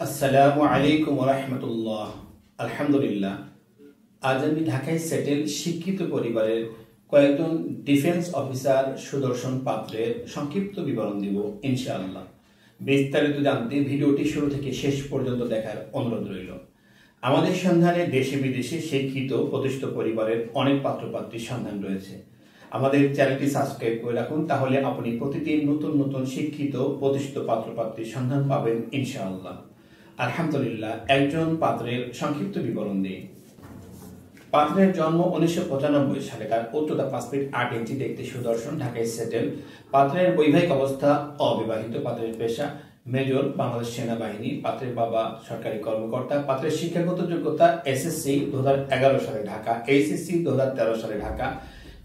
আসসালামু আলাইকুম ওয়া রাহমাতুল্লাহ। আলহামদুলিল্লাহ, আজ আমি ঢাকায় সেটেল শিক্ষিত পরিবারের কয়েকজন ডিফেন্স অফিসার সুদর্শন পাত্রের সংক্ষিপ্ত বিবরণ দিব ইনশাআল্লাহ। বিস্তারিত জানতে ভিডিওটি শুরু থেকে শেষ পর্যন্ত দেখার অনুরোধ রইল। আমাদের সন্ধানে দেশে বিদেশে শিক্ষিত প্রতিষ্ঠিত পরিবারের অনেক পাত্রপাত্রীর সন্ধান রয়েছে। আমাদের চ্যানেলটি সাবস্ক্রাইব করে রাখুন, তাহলে আপনি প্রতিদিন নতুন নতুন শিক্ষিত প্রতিষ্ঠিত পাত্রপাত্রীর সন্ধান পাবেন ইনশাআল্লাহ। আলহামদুলিল্লাহ, একজন পাত্রের সংক্ষিপ্ত বিবরণ দিই। পাত্রের জন্ম 1995 সালে। তার উচ্চতা 5 ফিট 8 ইঞ্চি, দেখতে সুদর্শন, ঢাকায় সেটেল। পাত্রের বৈবাহিক অবস্থা অবিবাহিত। পাত্রের পেশা মেজর, বাংলাদেশ সেনাবাহিনী। পাত্রের বাবা সরকারি কর্মকর্তা। পাত্রের শিক্ষাগত যোগ্যতা এসএসসি 2011 সালে ঢাকা, এইচএসসি 2013 সালে Dhaka,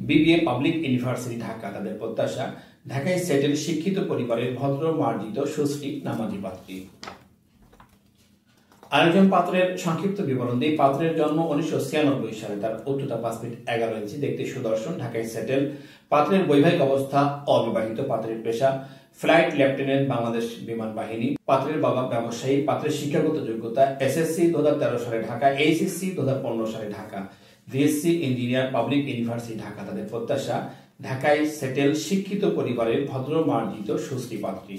BBA public university Dhaka. তাদের প্রত্যাশা ঢাকায় সেটেল শিক্ষিত পরিবারের ভদ্র মার্জিত সুশ্রী নামাজি পাত্রী। আরেকজন পাত্রের সংক্ষিপ্ত বিবরণ দিই। পাত্রের জন্ম 1996 সালে। তার উচ্চতা 5 ফিট 11 ইঞ্চি, দেখতে সুদর্শন, ঢাকায় সেটেল। পাত্রের বৈবাহিক অবস্থা অবিবাহিত। পাত্রের পেশা ফ্লাইট লেফটেন্যান্ট, বাংলাদেশ বিমান বাহিনী। পাত্রের বাবা ব্যবসায়ী। পাত্রের শিক্ষাগত যোগ্যতা এসএসসি 2013 সালে ঢাকা, এইচএসসি 2015 সালে Dhaka, BSc engineer, public university Dhaka. তাদের প্রত্যাশা ঢাকায় সেটেল শিক্ষিত পরিবারের ভদ্র মার্জিত সুশ্রী পাত্রী।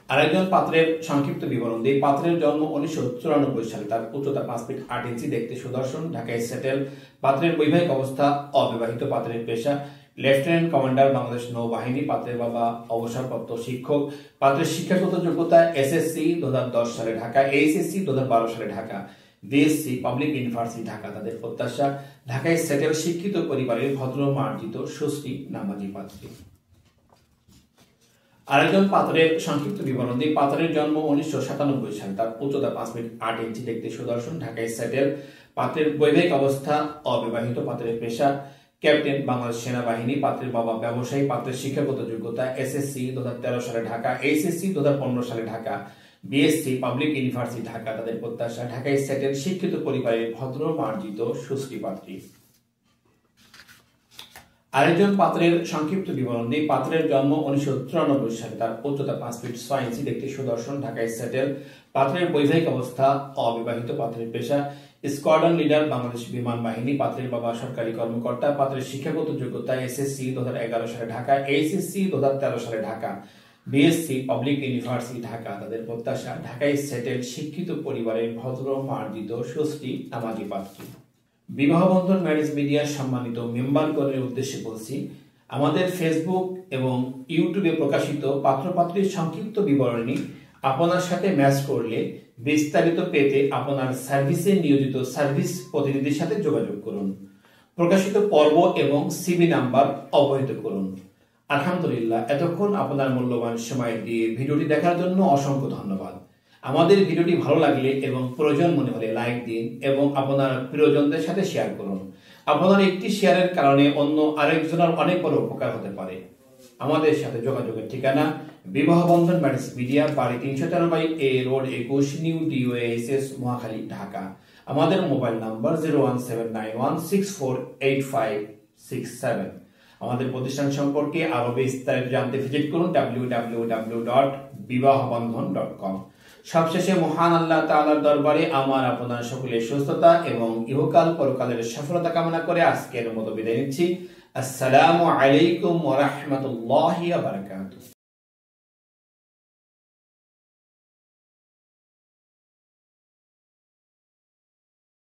আরেকজন পাত্রের সংক্ষিপ্ত বিবরণ দিই। পাত্রের জন্ম 1994 সালে। তার উচ্চতা 5 ফিট 8 ইঞ্চি, দেখতে সুদর্শন, ঢাকায় সেটেল। পাত্রের বৈবাহিক অবস্থা অবিবাহিত। পাত্রের পেশা লেফটেন্যান্ট কমান্ডার, বাংলাদেশ নৌবাহিনী। পাত্রের বাবা অবসরপ্রাপ্ত শিক্ষক। পাত্রের শিক্ষাগত যোগ্যতা এসএসসি 2010 সালে ঢাকা, এইচএসসি 2012 সালে Dhaka, BSc public university Dhaka. তাদের প্রত্যাশা ঢাকায় সেটেল শিক্ষিত পরিবারের ভদ্র মার্জিত সুশ্রী নামাজি পাত্রী। আরেকজন পাত্রের সংক্ষিপ্ত বিবরণ দিই। পাত্রের জন্ম 1997 সালে। তার উচ্চতা 5 ফিট 8 ইঞ্চি, দেখতে সুদর্শন, ঢাকায় সেটেল। পাত্রের বৈবাহিক অবস্থা অবিবাহিত। পাত্রের পেশা ক্যাপ্টেন, বাংলাদেশ সেনাবাহিনী। পাত্রের বাবা ব্যবসায়ী। পাত্রের শিক্ষাগত যোগ্যতা এসএসসি 2013 সালে ঢাকা, এইচএসসি 2015 সালে Dhaka, BSc public university Dhaka. তাদের প্রত্যাশা ঢাকায় সেটেল শিক্ষিত পরিবারের ভদ্র মার্জিত সুশ্রী পাত্রী। আরেকজন পাত্রের সংক্ষিপ্ত বিবরণ দিই। পাত্রের জন্ম 1993 সালে। তার উচ্চতা 5 ফিট 6 ইঞ্চি, দেখতে সুদর্শন, ঢাকায় সেটেল। পাত্রের বৈবাহিক অবস্থা অবিবাহিত। পাত্রের পেশা স্কোয়াড্রন লিডার, বাংলাদেশ বিমান বাহিনী। পাত্রের বাবা সরকারি কর্মকর্তা। পাত্রের শিক্ষাগত যোগ্যতা এসএসসি 2011 সালে ঢাকা, এইচএসসি 2013 সালে Dhaka, BSc public university Dhaka. তাদের প্রত্যাশা ঢাকায় সেটেল শিক্ষিত পরিবারের ভদ্র মার্জিত সুশ্রী নামাজি পাত্রী। বিবাহ বন্ধন ম্যারেজ মিডিয়ার সম্মানিত মেম্বারগণের উদ্দেশ্যে বলছি, আমাদের ফেসবুক এবং ইউটিউবে প্রকাশিত পাত্রপাত্রীর সংক্ষিপ্ত বিবরণী আপনার সাথে ম্যাচ করলে বিস্তারিত পেতে আপনার সার্ভিসে নিয়োজিত সার্ভিস প্রতিনিধির সাথে যোগাযোগ করুন। প্রকাশিত পর্ব এবং সিবি নাম্বার অবহিত করুন। আলহামদুলিল্লাহ, এতক্ষণ আপনার মূল্যবান সময় দিয়ে ভিডিওটি দেখার জন্য অসংখ্য ধন্যবাদ। আমাদের ভিডিওটি ভালো লাগলে এবং প্রয়োজন মনে হলে লাইক দিন এবং আপনার প্রিয়জনদের সাথে শেয়ার করুন। আপনার একটি শেয়ারের কারণে অন্য আরেকজনের অনেক বড় উপকার হতে পারে। আমাদের সাথে যোগাযোগের ঠিকানা বিবাহ বন্ধন ম্যারেজ মিডিয়া, বাড়ি 313/A road 21, new DOASS, Mohakhali, Dhaka. আমাদের মোবাইল নাম্বার 01791648567। আমাদের প্রতিষ্ঠান সম্পর্কে আরো বিস্তারিত জানতে ভিজিট করুন www.bibahobandhon.com। সবশেষে মহান আল্লাহ তাআলার দরবারে আমার আপনার সকলের সুস্থতা এবং ইহকাল পরকালের সফলতা কামনা করে আজকের মতো বিদায় নিচ্ছি। আসসালামু আলাইকুম ওয়া রাহমাতুল্লাহি ওয়া বারাকাতুহু।